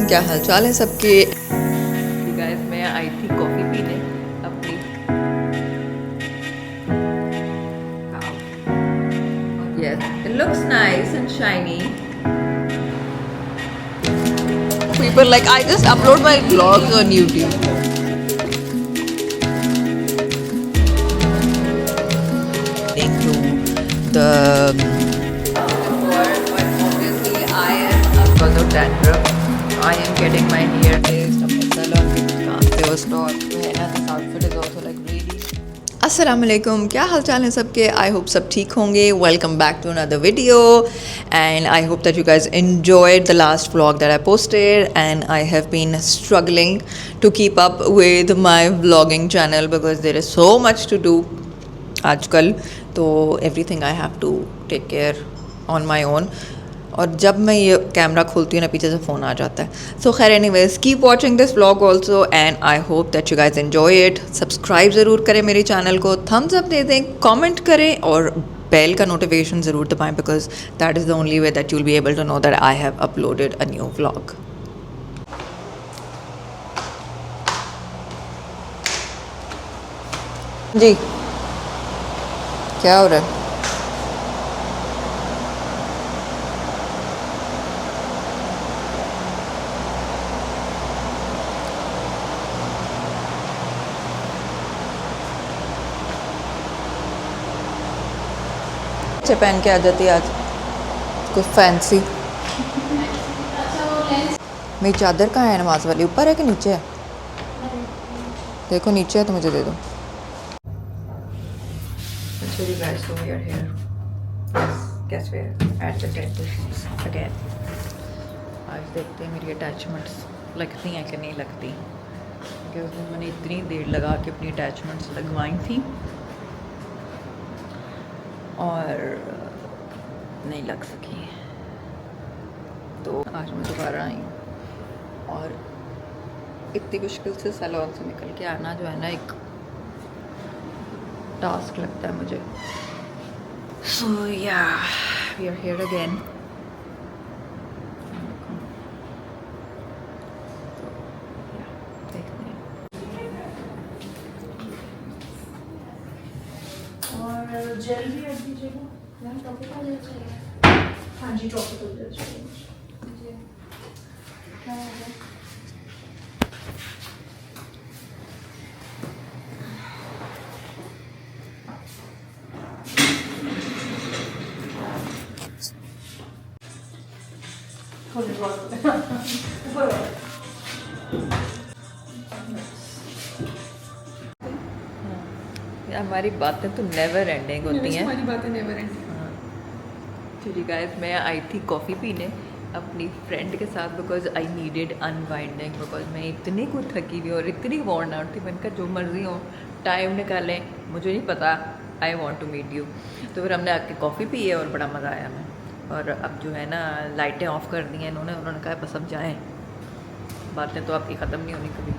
क्या हाल चाल है सबके। गाइस मैं आई थी कॉफ़ी पीने अपनी। Yes, it looks nice and shiny. People like I just upload my vlogs on YouTube. Into the but obviously I am because of dandruff. I am getting my hair placed up my salon because can't was not. This outfit is also like really. अस्सलाम वालेकुम, क्या हाल चाल है सबके। I hope सब ठीक होंगे। Welcome back to another video and I hope that you guys enjoyed the last vlog that I posted, and I have been struggling to keep up with my vlogging channel because there is so much to do आजकल। तो everything I have to take care on my own. और जब मैं ये camera खोलती हूँ ना, पीछे से फ़ोन आ जाता है। सो खैर anyways, keep watching this vlog also and I hope that you guys enjoy it. Subscribe ज़रूर करें मेरे चैनल को, थम्स अप दे दें, कमेंट करें और बेल का नोटिफिकेशन ज़रूर दबाएं because that is the only way that you will be able to know that I have uploaded a new vlog. जी क्या हो रहा है? अच्छे पहन के आ जाती है आज, कुछ फैंसी। मेरी चादर कहाँ है नमाज वाली? ऊपर है कि नीचे है? देखो नीचे है तो मुझे दे दो। आज देखते हैं मेरी अटैचमेंट्स लगती हैं कि नहीं लगती, क्योंकि उस दिन मैंने इतनी देर लगा के अपनी अटैचमेंट्स लगवाई थी और नहीं लग सकी। तो आज मैं दोबारा आई हूँ और इतनी मुश्किल से सैलून से निकल के आना जो है ना, एक टास्क लगता है मुझे। सो या वी आर हियर अगेन। और जेल भी रख दीजिएगा। मैम टॉपिकल जेल चाहिए? हाँ जी टॉपिकल जेल चाहिए जी। क्या हो गया? हमारी बातें तो नेवर एंडिंग होती हैं। हमारी बातें नेवर एंडिंग। चलिए गाइस, मैं आई थी कॉफ़ी पीने अपनी फ्रेंड के साथ because I needed unwinding, because मैं इतनी कुछ थकी हुई और इतनी वॉर्न आउट थी। मैंने कहा जो मर्जी हो टाइम निकालें, मुझे नहीं पता, I want to meet you. तो फिर हमने आके कॉफ़ी पी है और बड़ा मज़ा आया हमें। और अब जो है ना, लाइटें ऑफ़ कर दी हैं उन्होंने कहा बस अब जाएँ, बातें तो आपकी ख़त्म नहीं होनी कभी।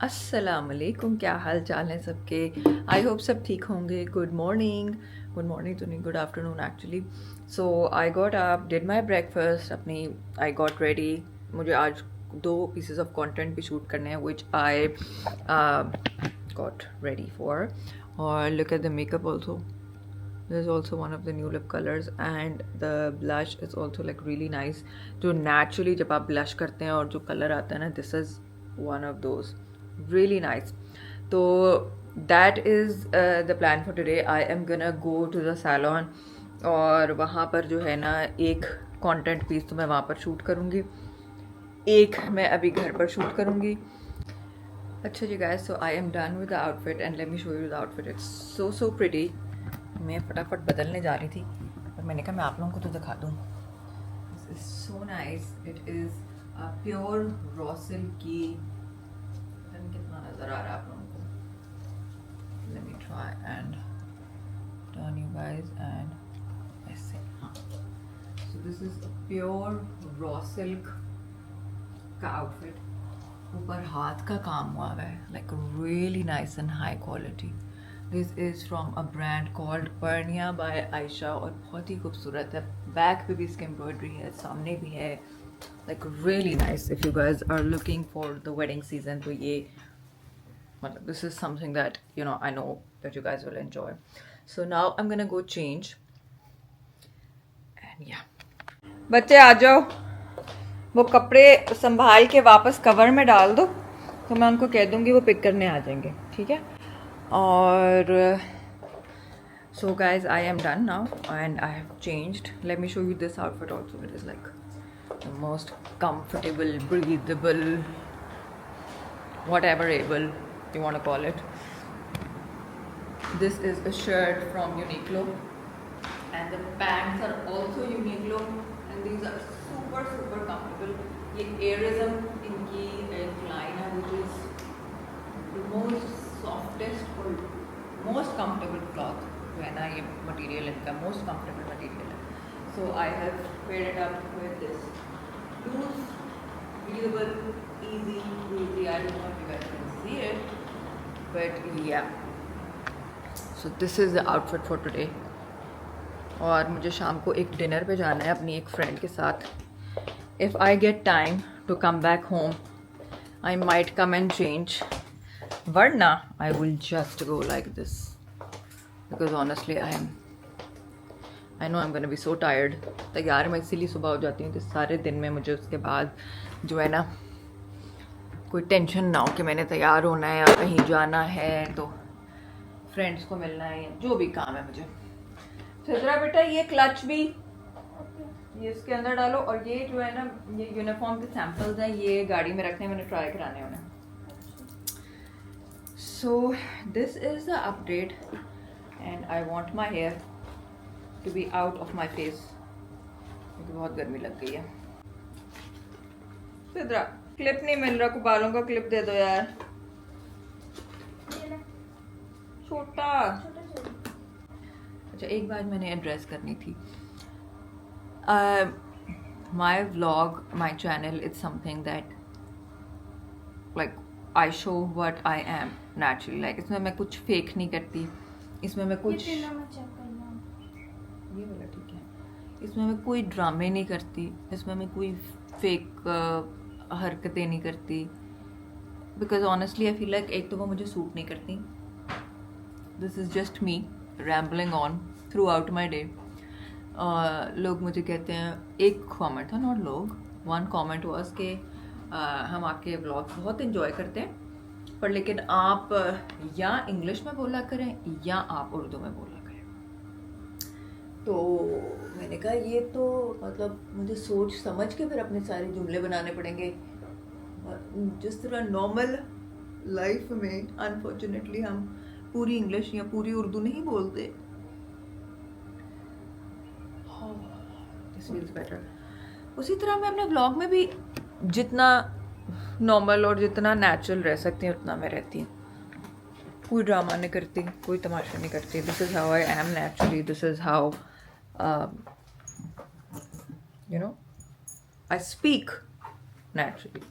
अस्सलाम वालेकुम, क्या हाल चाल है सबके। आई होप सब ठीक होंगे। गुड मॉर्निंग तो नहीं, good afternoon actually. So I got up, did my breakfast, अपनी आई गॉट रेडी। मुझे आज 2 पीसेस ऑफ कंटेंट भी शूट करने हैं विच आई गॉट रेडी फॉर। और look at the makeup also, This is also one of the new lip colors and the blush is also like really nice. जो naturally जब आप blush करते हैं और जो color आता है ना, this is one of those really nice. तो that is the plan for today. I am gonna go to the salon और वहाँ पर जो है ना एक content piece तो मैं वहाँ पर shoot करूँगी, एक मैं अभी घर पर shoot करूँगी. अच्छा जी guys, so I am done with the outfit and let me show you the outfit. It's so pretty. मैं फटाफट बदलने जा रही थी पर मैंने कहा मैं आप लोगों को तो दिखा दूँ. This is so nice. It is a pure raw silk की, कितना नज़र आ रहा है आप लोगों को. Let me try and turn you guys and ऐसे. So this is a pure raw silk का outfit. ऊपर हाथ का काम हुआ है, like really nice and high quality. This is from a brand called Pernia by Aisha और बहुत ही खूबसूरत है. बैक पे भी इसकी एम्ब्रॉयडरी है, सामने भी है, like really nice. If you guys are looking for the wedding season, तो ये मतलब this is something that you know I know that you guys will enjoy. So now I'm gonna go change and yeah. बच्चे आ जाओ, वो कपड़े संभाल के वापस कवर में डाल दो तो मैं उनको कह दूँगी वो पिक करने आ जाएंगे, ठीक है. और so guys, I am done now and I have changed. Let me show you this outfit also. It is like the most comfortable, breathable, whatever able you want to call it. This is a shirt from Uniqlo and the pants are also Uniqlo and these are super comfortable. ये Airism इनकी एक line है which is the most softest और most comfortable cloth जो है ना, ये material इनका most comfortable मटेरियल है. So I have paired it up with this loose, breathable, easy, breezy. I don't know if you guys can see it, but yeah. So this is the outfit for today. और मुझे शाम को एक dinner पे जाना है अपनी एक फ्रेंड के साथ. If I get time to come back home, I might come and change. Varna, I will just go like this because honestly I know I'm gonna be so tired. तैयार मैं इसीलिए सुबह हो जाती हूँ कि सारे दिन में मुझे उसके बाद जो है ना कोई टेंशन ना हो कि मैंने तैयार होना है या कहीं जाना है, तो फ्रेंड्स को मिलना है या जो भी काम है मुझे. सिद्रा बेटा ये क्लच भी ये इसके अंदर डालो और ये जो है ना ये यूनिफॉर्म के सैम्पल्स हैं, ये गाड़ी में रखने मैंने ट्राई कराने हैं उन्हें. So this is the update and I want my hair to be out of my face क्योंकि बहुत गर्मी लग गई है. सिद्रा क्लिप नहीं मिल रहा, को बालों का क्लिप दे दो यार, छोटा. अच्छा एक बात मैंने एड्रेस करनी थी. My vlog, my channel, it's something that like I show what I am naturally. Like इसमें मैं कुछ फेक नहीं करती, इसमें मैं कुछ ये वाला ठीक है, इसमें मैं कोई ड्रामे नहीं करती, इसमें मैं कोई फेक हरकतें नहीं करती. Because honestly I feel like एक तो वो मुझे सूट नहीं करती. This is just me rambling on through out my day. लोग मुझे कहते हैं, एक कमेंट था, नॉट लोग, वन कमेंट वाज के हम आपके ब्लॉग बहुत इन्जॉय करते हैं पर लेकिन आप या इंग्लिश में बोला करें या आप उर्दू में बोला करें. तो मैंने कहा ये तो मतलब मुझे सोच समझ के फिर अपने सारे जुमले बनाने पड़ेंगे. जिस तरह नॉर्मल लाइफ में अनफॉर्चुनेटली हम पूरी इंग्लिश या पूरी उर्दू नहीं बोलते. This feels better. उसी तरह मैं अपने ब्लॉग में भी जितना नॉर्मल और जितना नेचुरल रह सकती हूँ उतना मैं रहती हूँ. कोई ड्रामा नहीं करती, कोई तमाशा नहीं करती. This is how I am naturally. This is how you know I speak naturally.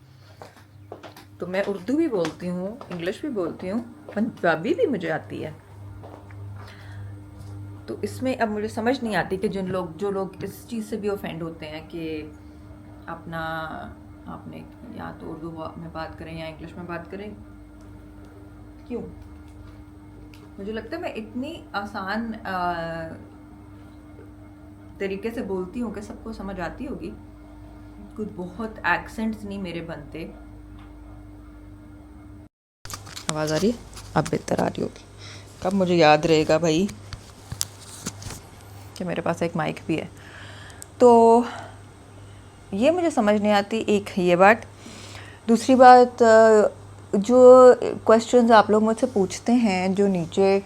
तो मैं उर्दू भी बोलती हूँ, इंग्लिश भी बोलती हूँ, पंजाबी भी मुझे आती है. तो इसमें अब मुझे समझ नहीं आती कि जो लोग इस चीज़ से भी ऑफेंड होते हैं कि अपना आपने या तो उर्दू में बात करें या इंग्लिश में बात करें, क्यों? मुझे लगता है मैं इतनी आसान तरीके से बोलती हूँ कि सबको समझ आती होगी। कुछ बहुत एक्सेंट्स नहीं मेरे बनते। आवाज़ आ रही है? अब बेहतर आ रही होगी। कब मुझे याद रहेगा भाई कि मेरे पास एक माइक भी है। तो ये मुझे समझ नहीं आती, एक ये बात। दूसरी बात, जो क्वेश्चंस आप लोग मुझसे पूछते हैं, जो नीचे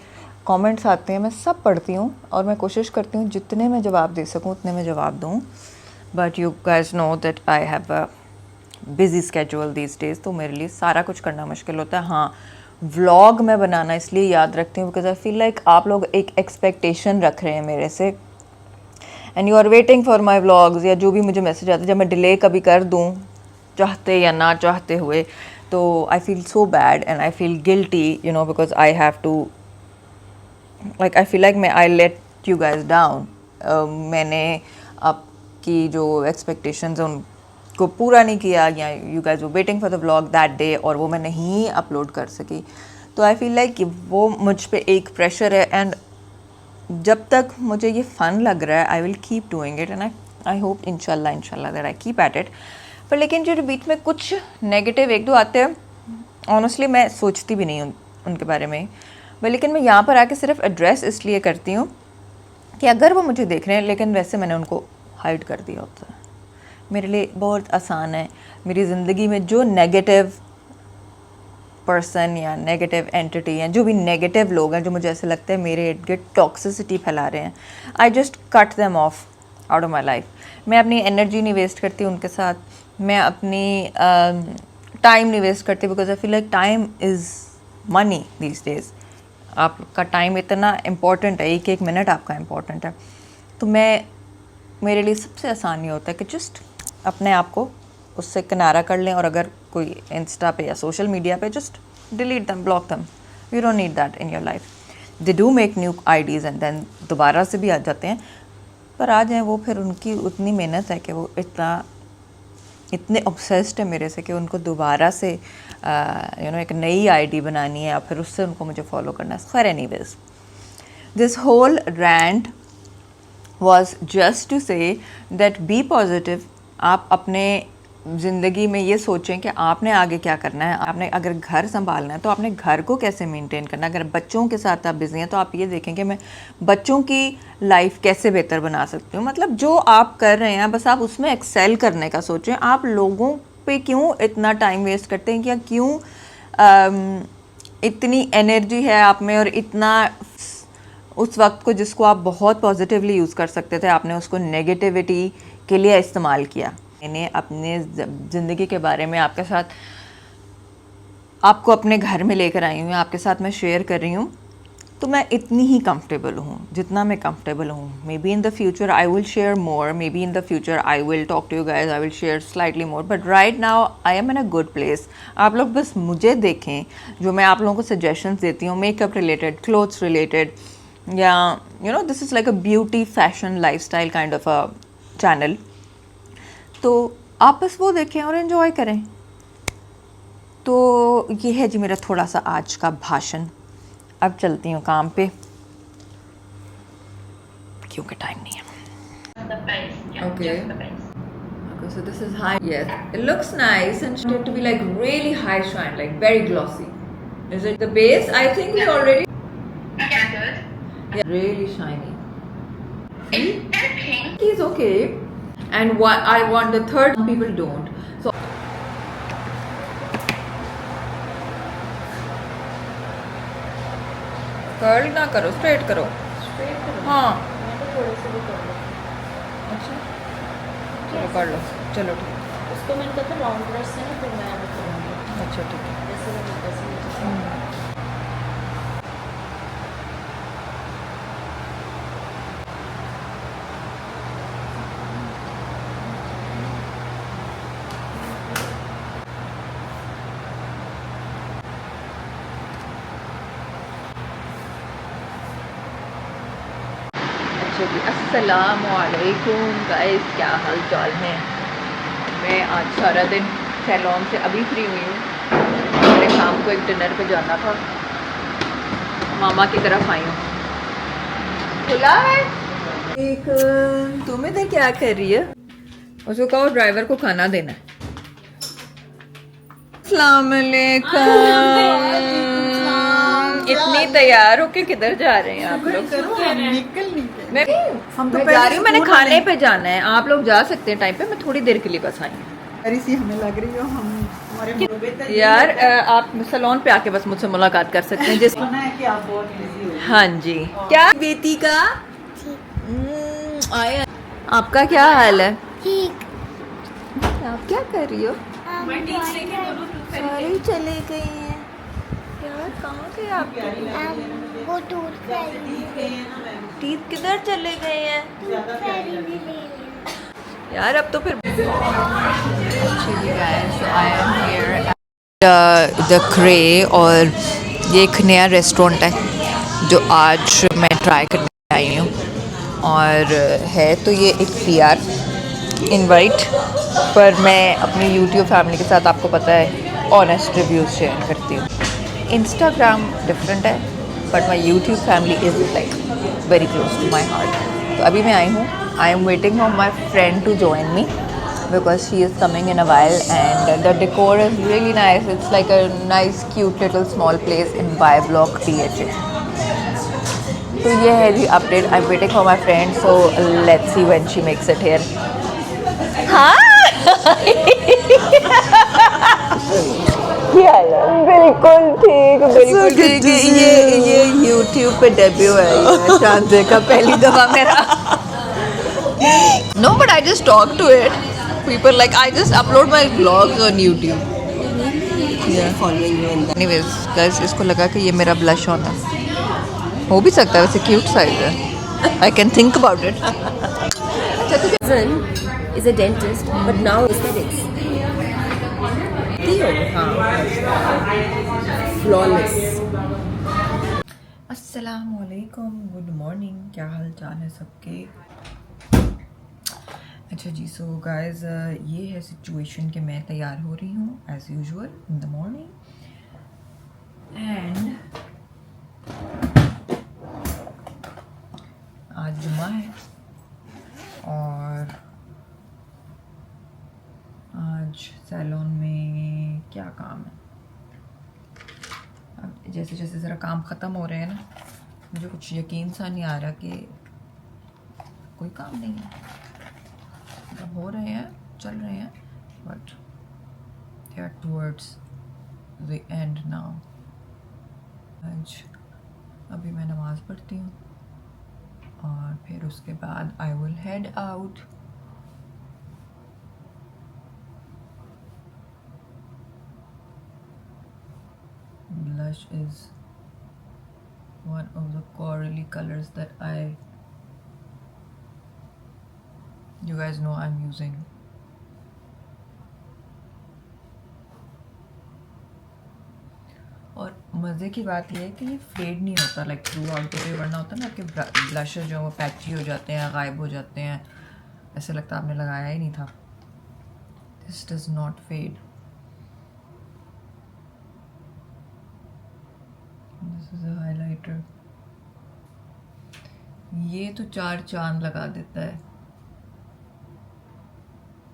कमेंट्स आते हैं, मैं सब पढ़ती हूँ और मैं कोशिश करती हूँ जितने मैं जवाब दे सकूँ उतने मैं जवाब दूँ। But you guys no that I have a busy schedule these days, तो मेरे लिए सारा कुछ करना मुश्किल होता है। हाँ, व्लॉग मैं बनाना इसलिए याद रखती हूँ बिकॉज आई फील लाइक आप लोग एक एक्सपेक्टेशन रख रहे हैं मेरे से, and you are waiting for my vlogs, या जो भी मुझे मैसेज आता है। जब मैं डिले कभी कर दूँ चाहते या ना चाहते हुए, तो I feel so bad and I feel guilty, you know, because I have to, like I feel like मैं I let you guys down. मैंने आपकी जो एक्सपेक्टेशंस हैं उनको पूरा नहीं किया, या यू गाइज वो waiting for the vlog that day और वो मैं नहीं अपलोड कर सकी। तो आई फील लाइक वो मुझ पे एक प्रेशर है, एंड जब तक मुझे ये फ़न लग रहा है I will keep doing it, and I hope इंशाल्लाह that I keep at it. पर लेकिन जो बीच में कुछ नेगेटिव एक दो आते हैं, ऑनेस्टली मैं सोचती भी नहीं हूँ उनके बारे में। लेकिन मैं यहाँ पर आके सिर्फ एड्रेस इसलिए करती हूँ कि अगर वो मुझे देख रहे हैं, लेकिन वैसे मैंने उनको हाइड कर दिया होता है। मेरे लिए बहुत आसान है मेरी ज़िंदगी में जो नेगेटिव पर्सन या नेगेटिव एंटिटी हैं, जो भी नेगेटिव लोग हैं, जो मुझे ऐसे लगता है मेरे इर्द गिर्द टॉक्सिसिटी फैला रहे हैं, I just cut them of out of my life. मैं अपनी एनर्जी नहीं वेस्ट करती उनके साथ, मैं अपनी टाइम नहीं वेस्ट करती, because I feel like time is money these days. आपका टाइम इतना इम्पॉर्टेंट है, एक एक मिनट आपका इम्पॉर्टेंट है। तो मेरे लिए सबसे आसान ये होता है कि जस्ट अपने आप को उससे किनारा कर लें, और अगर कोई इंस्टा पे या सोशल मीडिया पे, just delete them, block them. You don't need that in your life. They do make new IDs and then दोबारा से भी आ जाते हैं, पर आ जाएँ वो, फिर उनकी उतनी मेहनत है कि वो इतने ऑब्सेस्ड है मेरे से कि उनको दोबारा से यू नो एक नई आईडी बनानी है, या फिर उससे उनको मुझे फॉलो करना है। खैर, anyways, this whole rant was just to say that be positive। आप अपने ज़िंदगी में ये सोचें कि आपने आगे क्या करना है। आपने अगर घर संभालना है तो आपने घर को कैसे मेंटेन करना है। अगर बच्चों के साथ आप बिज़ी हैं तो आप ये देखें कि मैं बच्चों की लाइफ कैसे बेहतर बना सकती हूँ। मतलब जो आप कर रहे हैं बस आप उसमें एक्सेल करने का सोचें। आप लोगों पे क्यों इतना टाइम वेस्ट करते हैं, या क्यों इतनी एनर्जी है आप में, और इतना उस वक्त को जिसको आप बहुत पॉजिटिवली यूज़ कर सकते थे, आपने उसको नेगेटिविटी के लिए इस्तेमाल किया। मैंने अपने ज़िंदगी के बारे में आपके साथ, आपको अपने घर में लेकर आई हूँ, आपके साथ मैं शेयर कर रही हूँ, तो मैं इतनी ही कंफर्टेबल हूँ जितना मैं कंफर्टेबल हूँ। Maybe in the future I will share more, maybe in the future I will talk to you guys, I will share slightly more, but right now I am in a good place. आप लोग बस मुझे देखें, जो मैं आप लोगों को सजेशंस देती हूँ, मेकअप रिलेटेड, क्लोथ्स रिलेटेड, या you know this is like a beauty fashion lifestyle kind of a channel. तो आप बस वो देखें और एंजॉय करें। तो ये है जी मेरा थोड़ा सा आज का भाषण। अब चलती हूँ काम पे क्योंकि टाइम नहीं है। The base, yeah, Okay. just the base. Okay, so this is high. Yes, it looks nice and it to be like really high shine, like very glossy. Is it the base? I think we already. Yeah, good. Yeah, really shiny. It's pink. It is okay, and what I want the third, people don't. So curl ना करो, straight करो। Straight करो। हाँ, मैं तो थोड़े से भी कर लो। अच्छा, चलो कर लो, चलो ठीक है। उसको मैंने कहा था राउंड ब्रश से ना, फिर मैं वो करूँगी। अच्छा ठीक है। जैसे वो वैसे ही। अच्छा जी, अस्सलामुअलैकुम गाइस, क्या हाल चाल है। मैं आज सारा दिन सैलून से अभी फ्री हुई हूँ। मेरे शाम को एक डिनर पे जाना था मामा की तरफ आई हूँ। खुला है। एक तुम इधर क्या कर रही है? उसको कहो ड्राइवर को खाना देना है। अस्सलाम वालेकुम। इतनी तैयार होके किधर जा रहे हैं आप लोग? मैं जा रही हूँ, मैंने खाने पे जाना है। आप लोग जा सकते हैं टाइम पे, मैं थोड़ी देर के लिए बस आई हूँ। हमें लग रही हो हम हमारे यार आप सलोन पे आके बस मुझसे मुलाकात कर सकते हैं। जिस सुना है कि आप बहुत बिजी हो। हाँ जी। क्या बेटी का आया? आपका क्या हाल है? ठीक। आप क्या कर रही हो? सारे चले गए हैं यार। कहाँ गए आप? वो टूथ फेरी टीथ किधर चले गए हैं भी ले लिया। यार? अब तो फिर आई एम हियर द क्रे, और ये एक नया रेस्टोरेंट है जो आज मैं ट्राई करने आई हूँ। और है तो ये एक PR इनवाइट, पर मैं अपनी YouTube फैमिली के साथ, आपको पता है, ऑनेस्ट रिव्यूज़ शेयर करती हूँ। इंस्टाग्राम डिफरेंट है, but my YouTube family is like very close to my heart. तो अभी मैं आई हूँ, I am waiting for my friend to join me because she is coming in a while, and the decor is really nice. It's like a nice cute little small place in Y Block PHA. तो ये है जी update. I am waiting for my friend, so let's see when she makes it here. हाँ बिल्कुल ठीक, बिल्कुल ठीक। ये YouTube पे डेब्यू है शांति का, पहली दफा मेरा। No, but I just talk to it. People like, I just upload my vlogs on YouTube. Yeah. Anyways, guys, इसको लगा कि ये मेरा blush on है। हो भी सकता है, वैसे क्यूट साइज है। I can think about it. Son is a dentist, but now aesthetics. Theo, flawless. अस्सलाम वालेकुम, गुड मॉर्निंग, क्या हाल चाल है सबके? अच्छा जी, सो गाइस ये है सिचुएशन कि मैं तैयार हो रही हूँ as usual in the morning, and आज जुम्मा है और आज सैलून में क्या काम है। अब जैसे जैसे ज़रा काम ख़त्म हो रहे हैं ना, मुझे कुछ यकीन सा नहीं आ रहा कि कोई काम नहीं है। मतलब हो रहे हैं, चल रहे हैं, but they are towards the end now. आज अभी मैं नमाज़ पढ़ती हूँ और फिर उसके बाद I will head out. Blush is one of the corally colors that you guys know I'm using. और मज़े की बात यह है कि ये फेड नहीं होता like through out the day, वरना होता है ना आपके ब्लशर जो वो पैची हो जाते हैं, गायब हो जाते हैं, ऐसे लगता है आपने लगाया ही नहीं था। This does not fade. This is a highlighter. ये तो 4 चांद लगा देता है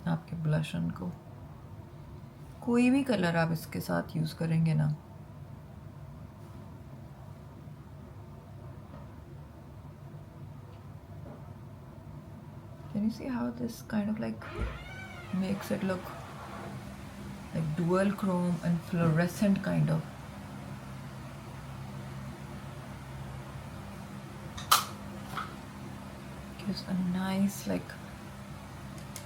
आपके ब्लशन को। कोई भी कलर आप इसके साथ यूज़ करेंगे ना, can you see how this kind of like makes it look like dual chrome and fluorescent kind of. Gives a nice like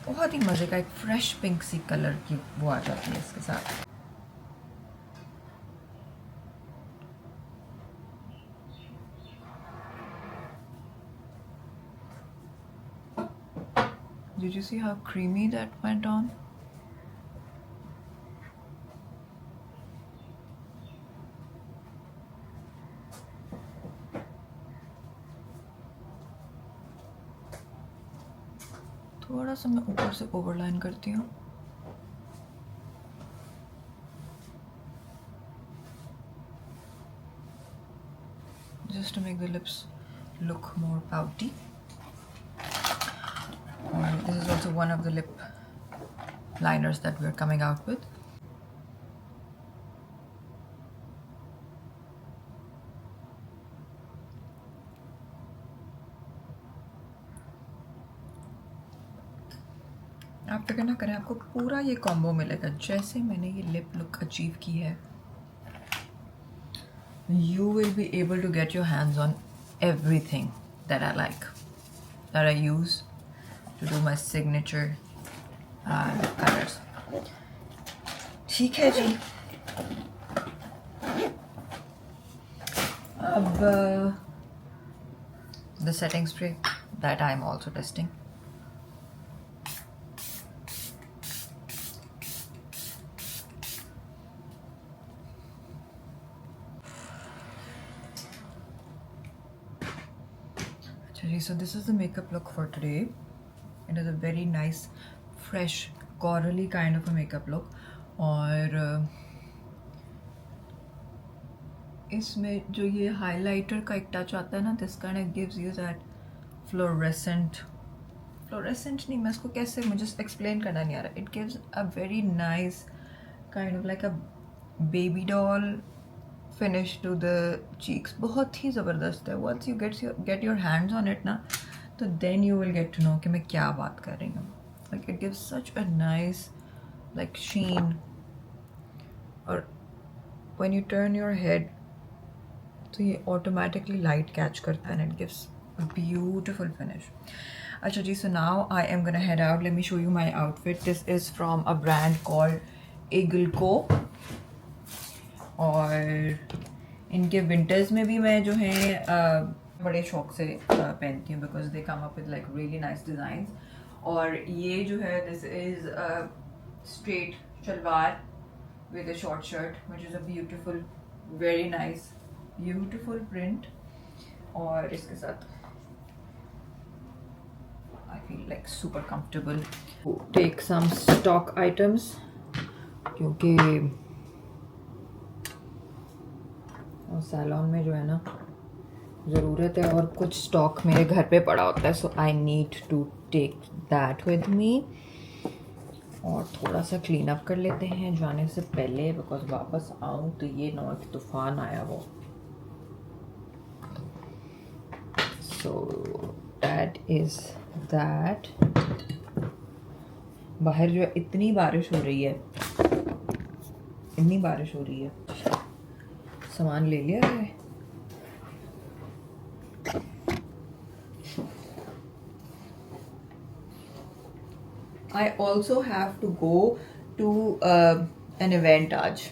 बहुत ही मज़े का एक फ्रेश पिंक सी कलर की वो आ जाती है इसके साथ। Did you see how creamy that went on? थोड़ा सा मैं ऊपर से ओवरलाइन करती हूँ। just to make the lips look more pouty. This is also one of the lip liners that we're coming out with. आप फिक्र ना करें, आपको पूरा ये कॉम्बो मिलेगा जैसे मैंने ये लिप लुक अचीव की है. You will be able to get your hands on everything that I like, that I use to do my signature colors. ठीक है जी. अब the setting spray that I am also testing. So this is the makeup look for today. It is a very nice, fresh, corally kind of a makeup look. और इसमें जो ये highlighter का एक touch आता है ना, this kind of gives you that fluorescent नहीं, मैं इसको कैसे मुझे explain करना नहीं आ रहा. It gives a very nice kind of like a baby doll finish to the cheeks. बहुत ही ज़बरदस्त है. Once you get your hands on it ना, तो then you will get to know कि मैं क्या बात कर रही हूँ. Like it gives such a nice like sheen. और when you turn your head, तो ये automatically light catch करता है and it gives a beautiful finish. अच्छा जी, so now I am gonna head out. Let me show you my outfit. This is from a brand called Eagleco. और इनके winters में भी मैं जो है बड़े शौक से पहनती हूँ because they come up with like really nice designs. और ये जो है this is straight shalwar with a short shirt which is a beautiful very nice beautiful print. और इसके साथ I feel like super comfortable. Take some stock items क्योंकि salon में जो है ना ज़रूरत है और कुछ स्टॉक मेरे घर पे पड़ा होता है. So I need to take that with me. और थोड़ा सा क्लीन अप कर लेते हैं जाने से पहले बिकॉज वापस आऊँ तो ये ना कि तूफ़ान आया वो. So that is that. बाहर जो इतनी बारिश हो रही है, सामान ले लिया है. I also have to go to an event आज,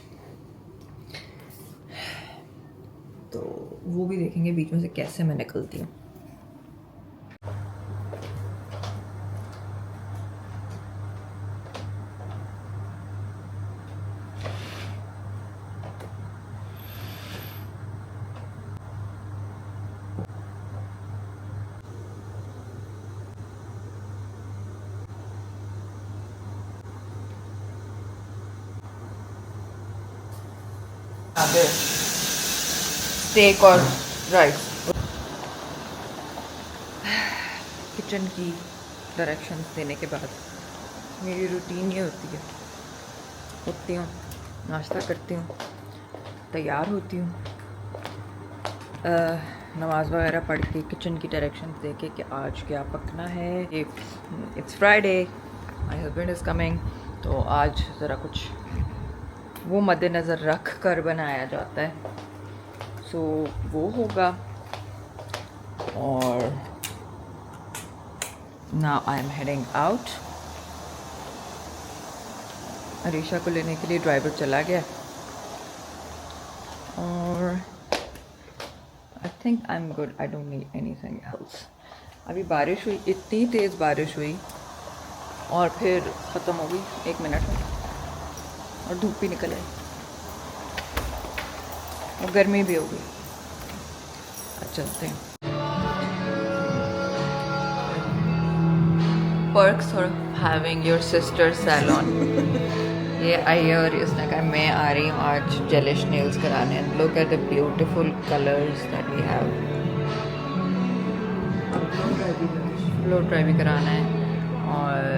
तो वो भी देखेंगे बीच में से कैसे मैं निकलती हूँ. स्टेक और राइस. किचन की डायरेक्शंस देने के बाद मेरी रूटीन ये होती है, उठती हूँ, नाश्ता करती हूँ, तैयार होती हूँ, नमाज वगैरह पढ़ के किचन की डायरेक्शंस दे के कि आज क्या पकना है. It's Friday, my husband is coming, तो आज ज़रा कुछ वो मद्देनज़र रख कर बनाया जाता है. सो वो होगा. और now I am heading out. Arisha को लेने के लिए ड्राइवर चला गया और I think I am good. I don't need anything else. अभी बारिश हुई, इतनी तेज़ बारिश हुई और फिर ख़त्म हो गई 1 मिनट में और धूप भी निकल आई और गर्मी भी हो गई. अब चलते हैं. Perks of having your sister's salon. ये आई है और इसने कहा मैं आ रही हूँ आज जेलिश नेल्स कराने. Look at the beautiful colours that we have. Blow dry भी कराना है. और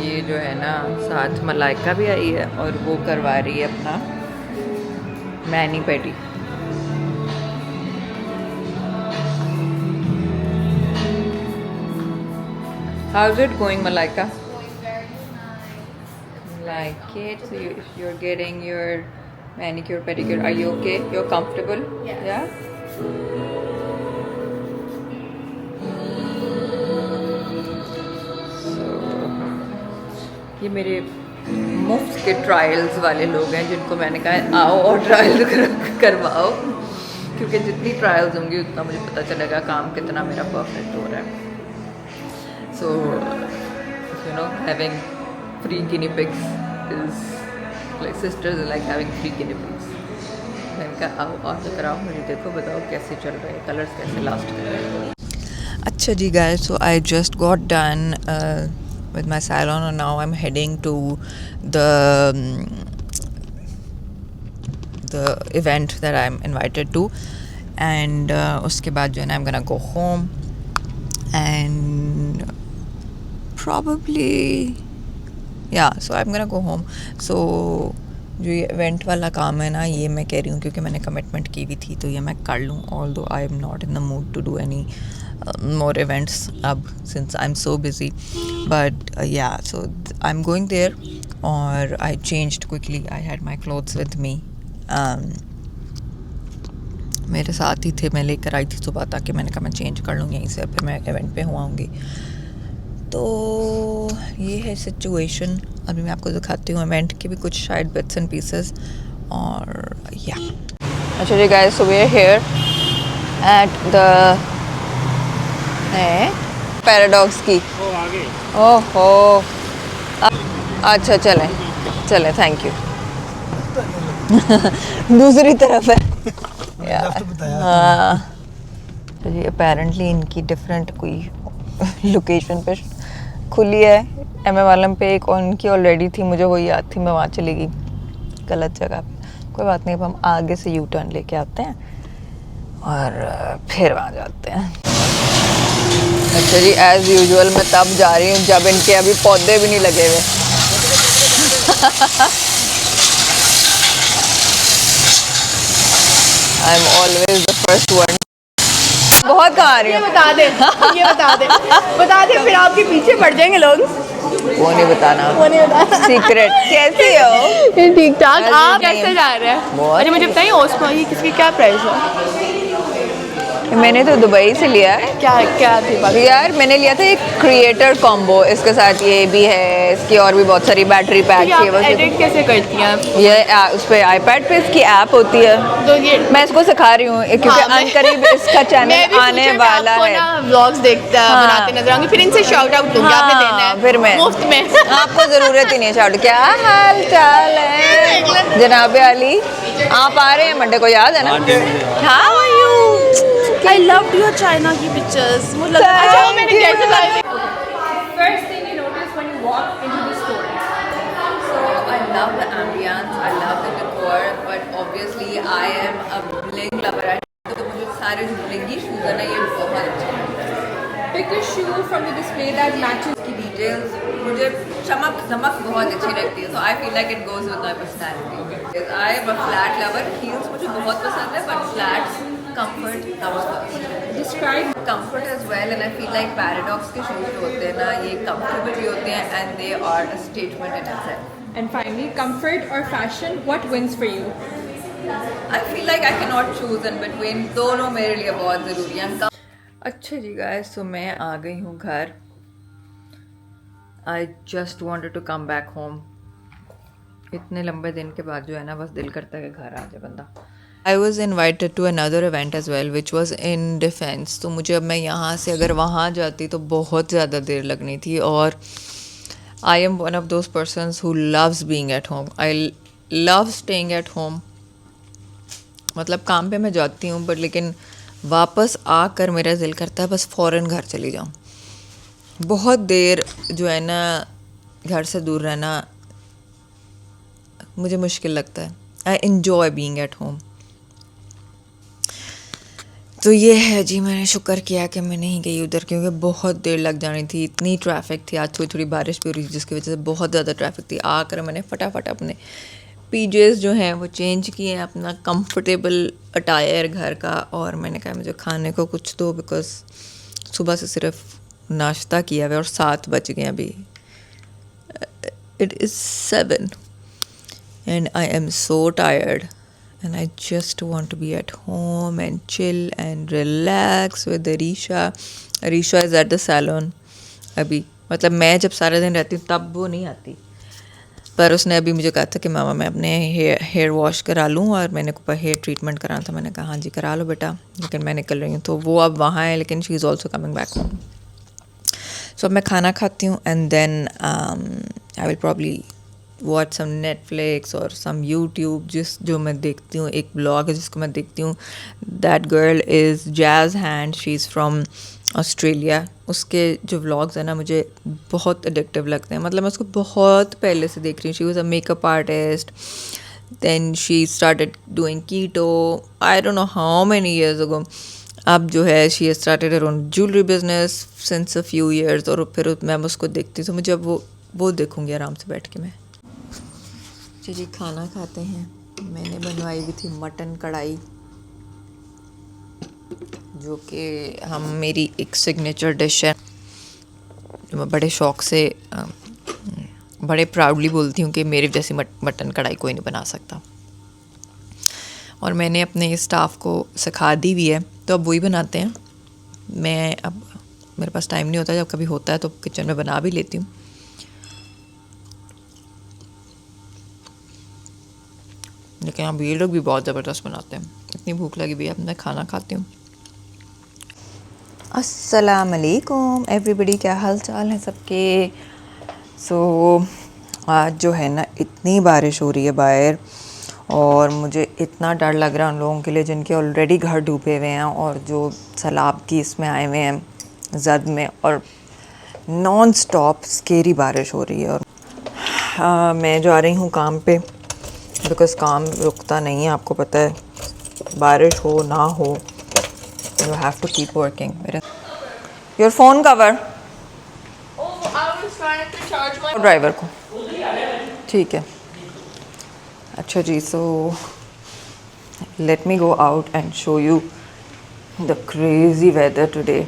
ये जो है ना साथ मलाइका भी आई है और वो करवा रही है अपना many pedi. How's it going, Malaika? Like it. So you're getting your manicure, pedicure. Are you okay? You're comfortable? Yes. Yeah. So ये मेरे मुफ्त के ट्रायल्स वाले लोग हैं जिनको मैंने कहा आओ और ट्रायल करवाओ, क्योंकि जितनी ट्रायल्स होंगी उतना मुझे पता चलेगा काम कितना मेरा परफेक्ट हो रहा है. So, you know, having free guinea pigs is like sisters are like having free guinea pigs. मैंने कहा आओ ऑर्डर कराओ, मुझे देखो बताओ कैसे चल रहे हैं, कलर्स कैसे लास्ट कर रहे हैं. अच्छा जी guys, so I just got done with my salon and now I'm heading to the event that I'm invited to, and उसके बाद जो है ना I'm gonna go home and probably so I'm gonna go home. So जो ये event वाला काम है ना ये मैं कह रही हूँ क्योंकि मैंने कमिटमेंट की भी थी तो ये मैं कर लूँ, although I am not in the mood to do any more events अब since I'm so busy, but so I'm going there. और I changed quickly. I had my clothes with me. मेरे साथ ही थे, मैं लेकर आई थी सुबह ताकि मैंने कहा मैं चेंज कर लूँ यहीं से, फिर मैं इवेंट पे हुआऊँगी. तो ये है सिचुएशन. अभी मैं आपको दिखाती हूँ इवेंट के भी कुछ शायद बिट्स एंड पीसेस. और अच्छा जी guys, so we are here at the paradox की. ओहो अच्छा चलें थैंक यू. दूसरी तरफ है. हाँ जी, अपेरेंटली इनकी डिफरेंट कोई लोकेशन पे खुली है. एम ए वालम पे एक और इनकी ऑलरेडी थी, मुझे वही याद थी, मैं वहाँ चली गई गलत जगह पे. कोई बात नहीं, अब हम आगे से यू टर्न लेके आते हैं और फिर वहाँ जाते हैं. अच्छा जी, एज़ यूजुअल मैं तब जा रही हूँ जब इनके अभी पौधे भी नहीं लगे हुए. I am always the first one. बहुत कहाँ आ रही हूँ, बता दे फिर आपके पीछे पड़ जाएंगे लोग. वो नहीं बताना सीक्रेट. कैसी हो? ठीक ठाक. आप कैसे जा रहे हैं? अरे मुझे बताइए ओस्मा की किसकी क्या प्राइस है? मैंने तो दुबई से लिया है. क्या थी बात? यार मैंने लिया था एक क्रिएटर कॉम्बो, इसके साथ ये भी है, इसकी और भी बहुत सारी बैटरी पैक थी. आप एडिट कैसे करती हैं आप? ये उस पर आईपैड पे इसकी ऐप होती है, तो ये मैं इसको सिखा रही हूँ क्योंकि अनकरीब इसका चैनल आने वाला है. व्लॉग्स देखता बनाते नजर आऊंगी, फिर इनसे शाउट आउट दूंगी. आपने देना है फिर मैं मुफ्त में. आपको जरूरत ही नहीं शाउट. क्या हाल चाल है जनाब अली? आप आ रहे हैं मंडे को, याद है ना? How are you? I loved your China की pictures. मुझे लगा अच्छा वो मैंने कैसे लाई. First thing you notice when you walk into the store. So I love the ambience, I love the decor, but obviously I am a bling lover. तो मुझे सारे जो blingy shoes है ना ये बहुत अच्छे लगते हैं. Pick a shoe from the display that matches. की डिटेल्स मुझे चमक बहुत अच्छी लगती है. So I feel like it goes with my personality. I am a flat lover. Heels मुझे बहुत पसंद है, but flats comfort comes first. Describe Comfort as well, and I feel like Paradox के shoes जो होते हैं ना ये comfortable भी होते हैं and they are a statement in itself. And finally, comfort or fashion, what wins for you? I feel like I cannot choose in between. दोनों मेरे लिए बहुत ज़रूरी हैं. अच्छा जी guys, so मैं आ गई हूँ घर. I just wanted to come back home. इतने लंबे दिन के बाद जो है ना बस दिल करता है कि घर आ जाए बंदा. I was invited to another event as well, which was in defense. तो मुझे अब मैं यहाँ से अगर वहाँ जाती तो बहुत ज़्यादा देर लगनी थी. और I am one of those persons who loves being at home. I love staying at home. मतलब काम पे मैं जाती हूँ बट लेकिन वापस आकर मेरा दिल करता है बस फ़ौरन घर चली जाऊँ. बहुत देर जो है ना घर से दूर रहना मुझे मुश्किल लगता है. I enjoy being at home. तो ये है जी, मैंने शुक्र किया कि मैं नहीं गई उधर, क्योंकि बहुत देर लग जानी थी. इतनी ट्रैफिक थी. आज थोड़ी थोड़ी बारिश भी हो रही थी जिसकी वजह से बहुत ज़्यादा ट्रैफिक थी. आकर मैंने फटाफट अपने पीजेस जो हैं वो चेंज किए हैं, अपना कंफर्टेबल अटायर घर का, और मैंने कहा मुझे खाने को कुछ दो, बिकॉज सुबह से सिर्फ नाश्ता किया हुआ है और 7 बज गए अभी. It is 7 and I am so tired and I just want to be at home and chill and relax with Arisha. Arisha is at the salon अभी. मतलब मैं जब सारा दिन रहती हूँ तब वो नहीं आती, पर उसने अभी मुझे कहा था कि मामा मैं अपने हेयर वॉश करा लूँ, और मैंने को हेयर ट्रीटमेंट कराना था. मैंने कहा हाँ जी करा लो बेटा, लेकिन मैं निकल रही हूँ. तो वो अब वहाँ है, लेकिन she is also coming back home. So अब मैं खाना खाती हूँ and then I will probably watch some Netflix और सम यूट्यूब. जो मैं देखती हूँ, एक ब्लॉग है जिसको मैं देखती हूँ, that girl is jazz hand, she is from Australia. उसके जो व्लॉग्स हैं ना मुझे बहुत एडिक्टिव लगते हैं. मतलब मैं उसको बहुत पहले से देख रही हूँ. She was a makeup artist, then she started doing keto, I don't know how many years ago. अब जो है she started her own jewellery business since a few years. और फिर मैं उसको देखती हूँ तो मुझे अब वो देखूँगी आराम से बैठ के मैं. जी खाना खाते हैं. मैंने बनवाई हुई थी मटन कढ़ाई, जो कि मेरी एक सिग्नेचर डिश है, जो मैं बड़े शौक़ से बड़े प्राउडली बोलती हूँ कि मेरे जैसी मटन कढ़ाई कोई नहीं बना सकता. और मैंने अपने स्टाफ को सिखा दी भी है, तो अब वही बनाते हैं. मैं अब मेरे पास टाइम नहीं होता, जब कभी होता है तो किचन में बना भी लेती हूँ. लेकिन अब ये लोग भी बहुत ज़बरदस्त बनाते हैं. इतनी भूख लगी हुई है, अब मैं खाना खाती हूँ. अस्सलाम वालेकुम एवरीबडी, क्या हाल चाल है सबके. सो आज जो है ना इतनी बारिश हो रही है बाहर, और मुझे इतना डर लग रहा है उन लोगों के लिए जिनके ऑलरेडी घर डूबे हुए हैं और जो सैलाब की इसमें आए हुए हैं जद में, और नॉन स्टॉप स्केरी बारिश हो रही है. और मैं जा रही हूँ काम पे, बिकॉज काम रुकता नहीं है. आपको पता है बारिश हो ना हो, you have to keep working. Your phone cover driver को, ठीक है. अच्छा जी, so let me go out and show you the crazy weather today.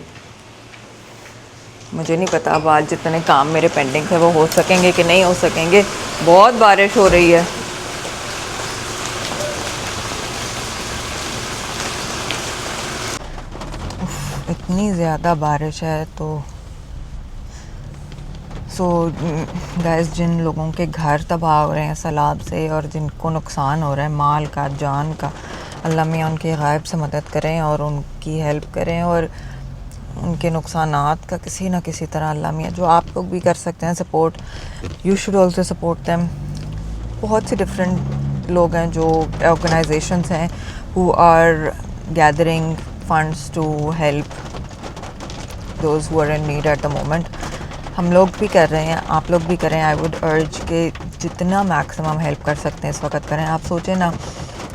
मुझे नहीं पता अब आज जितने काम मेरे पेंडिंग थे वो हो सकेंगे कि नहीं हो सकेंगे. बहुत बारिश हो रही है. इतनी ज़्यादा बारिश है. तो गाइस, जिन लोगों के घर तबाह हो रहे हैं सैलाब से और जिनको नुकसान हो रहा है माल का, जान का, अल्लाह मियाँ उनके गायब से मदद करें और उनकी हेल्प करें, और उनके नुकसानात का किसी ना किसी तरह अल्लाह मियाँ, जो आप लोग भी कर सकते हैं support, you should also support them. बहुत सी डिफरेंट लोग हैं जो ऑर्गेनाइजेशंस हैं who are gathering funds to help those who are in need at the moment. हम लोग भी कर रहे हैं, आप लोग भी करें. आई वुड अर्ज के जितना मैक्सिमम हेल्प कर सकते हैं इस वक्त करें. आप सोचें ना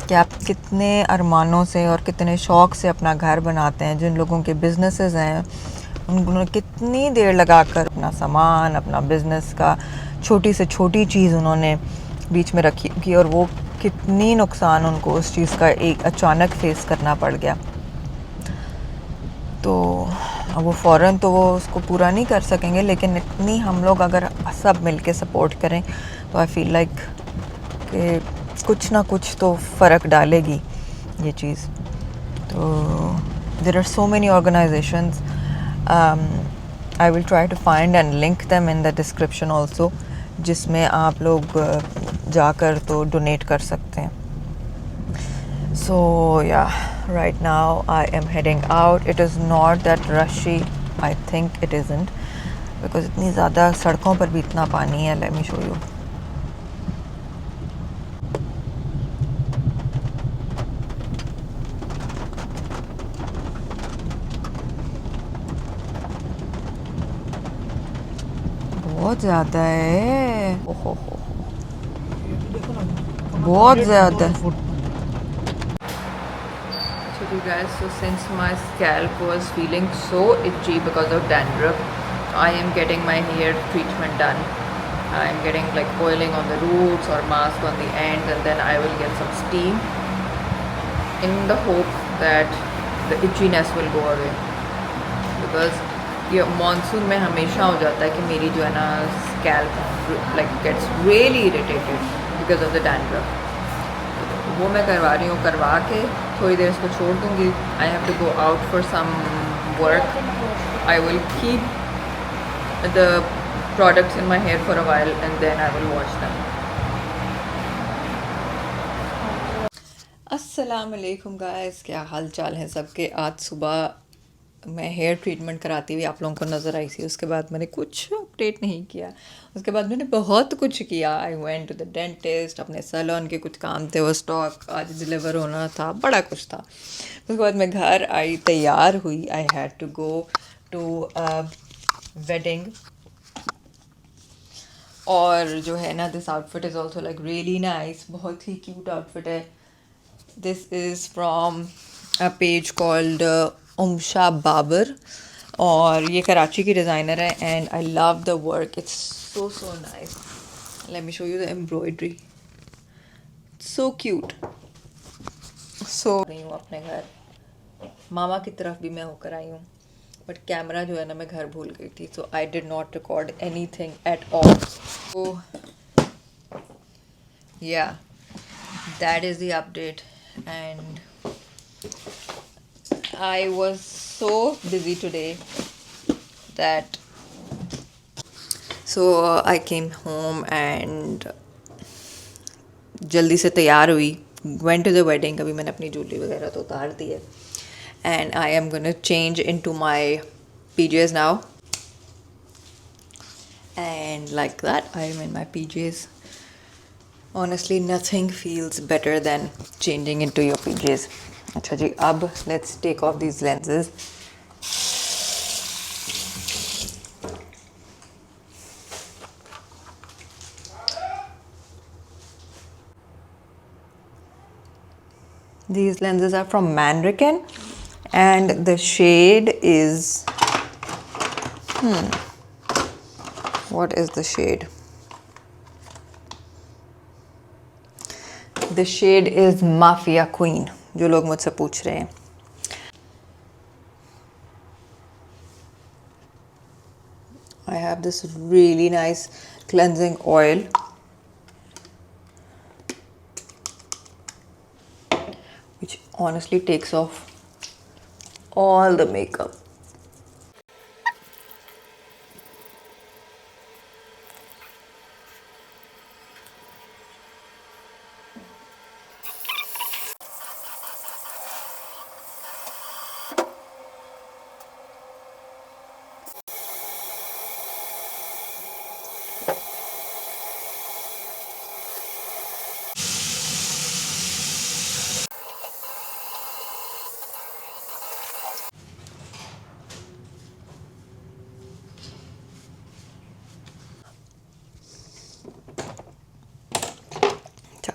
कि आप कितने अरमानों से और कितने शौक़ से अपना घर बनाते हैं. जिन लोगों के बिजनेसेस हैं उन्होंने कितनी देर लगाकर अपना सामान, अपना बिज़नेस का छोटी से छोटी चीज़ उन्होंने बीच में रखी की, और वो कितनी नुकसान उनको उस चीज़ का एक अचानक फेस करना पड़ गया. तो वो फ़ौरन तो वो उसको पूरा नहीं कर सकेंगे, लेकिन इतनी हम लोग अगर सब मिल के सपोर्ट करें तो आई फील लाइक कि कुछ ना कुछ तो फ़र्क डालेगी ये चीज़. तो there are so many organisations. I will try to find and link them in the description also, जिसमें आप लोग जाकर तो डोनेट कर सकते हैं. So yeah, right now I am heading out. It is not that rushy. I think it isn't, because इतनी ज़्यादा सड़कों पर भी इतना पानी है. Let me show you. बहुत ज़्यादा है, ओहो हो, बहुत ज़्यादा. So you guys, so since my scalp was feeling so itchy because of dandruff, I am getting my hair treatment done. I am getting like oiling on the roots or mask on the ends, and then I will get some steam in the hope that the itchiness will go away. Because ये monsoon में हमेशा हो जाता है कि मेरी जो है ना scalp like gets really irritated because of the dandruff. वो मैं करवा रही हूँ, करवा के थोड़ी देर इसको छोड़ दूँगी. I have to go out for some work. I will keep the products in my hair for a while and then I will wash them. अस्सलाम वालेकुम गाइस, क्या हाल चाल है सबके. आज सुबह मैं हेयर ट्रीटमेंट कराती हुई आप लोगों को नज़र आई थी. उसके बाद मैंने कुछ अपडेट नहीं किया. उसके बाद मैंने बहुत कुछ किया. I went to the dentist, अपने सैलून के कुछ काम थे, वो स्टॉक आज डिलीवर होना था, बड़ा कुछ था. उसके बाद मैं घर आई, तैयार हुई. I had to go to wedding. और जो है ना, this outfit is also like really nice, बहुत ही क्यूट आउटफिट है. This is from a page called Umsha Babar, और ये कराची की डिज़ाइनर है. And I love the work, it's so so nice. Let me show you the embroidery, so cute. सो रही हूँ अपने घर, मामा की तरफ भी मैं होकर आई हूँ, बट कैमरा जो है ना मैं घर भूल गई थी. So I did not record anything at all. So yeah that is the update. And I was so busy today that I came home and जल्दी से तैयार हुई, went to the wedding. अभी मैंने अपनी ज्वेलरी वगैरह तो उतार दी है. And I am gonna change into my PJs now. And like that, I am in my PJs. Honestly, nothing feels better than changing into your PJs. अच्छा जी, अब let's take off these lenses. These lenses are from Mannequin and the shade is what is the shade? The shade is Mafia Queen, जो लोग मुझसे पूछ रहे हैं. I have this really nice cleansing oil which honestly takes off all the makeup.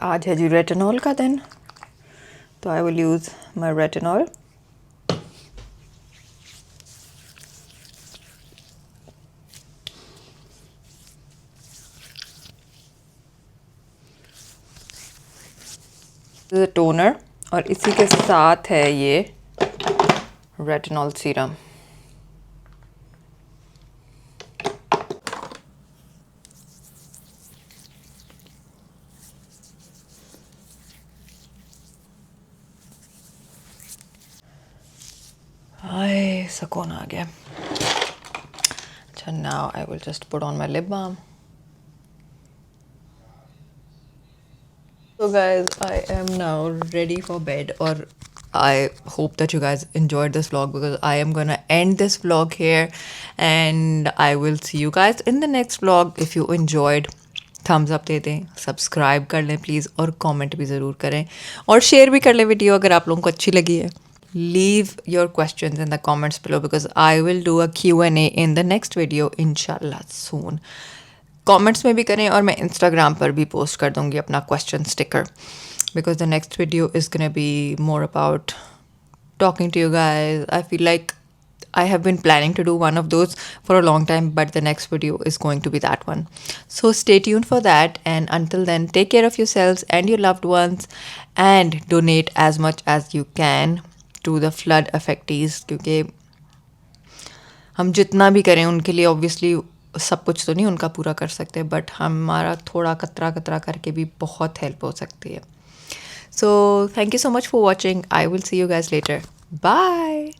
आज है जी retinol का दिन, तो I will use my retinol. Toner, और इसी के साथ है ये रेटिनॉल सीरम. हाय, सुकून आ गया. अच्छा, now I will just put on my lip balm. So guys, I am now ready for bed, or I hope that you guys enjoyed this vlog, because I am gonna end this vlog here and I will see you guys in the next vlog. If you enjoyed, thumbs up दे दें, subscribe कर लें please, और comment भी ज़रूर करें, और share भी कर लें वीडियो अगर आप लोगों को अच्छी लगी है. Leave your questions in the comments below, because I will do a Q&A in the next video inshallah soon. Comments में भी करें और मैं इंस्टाग्राम पर भी पोस्ट कर दूँगी अपना question sticker, because the next video is gonna be more about talking to you guys. I feel like I have been planning to do one of those for a long time, but the next video is going to be that one. So stay tuned for that, and until then, take care of yourselves and your loved ones, and donate as much as you can to the flood affectees, क्योंकि हम जितना भी करें उनके लिए obviously सब कुछ तो नहीं उनका पूरा कर सकते, बट हमारा थोड़ा कतरा कतरा करके भी बहुत हेल्प हो सकती है. So thank you so much for watching. I will see you guys later. Bye.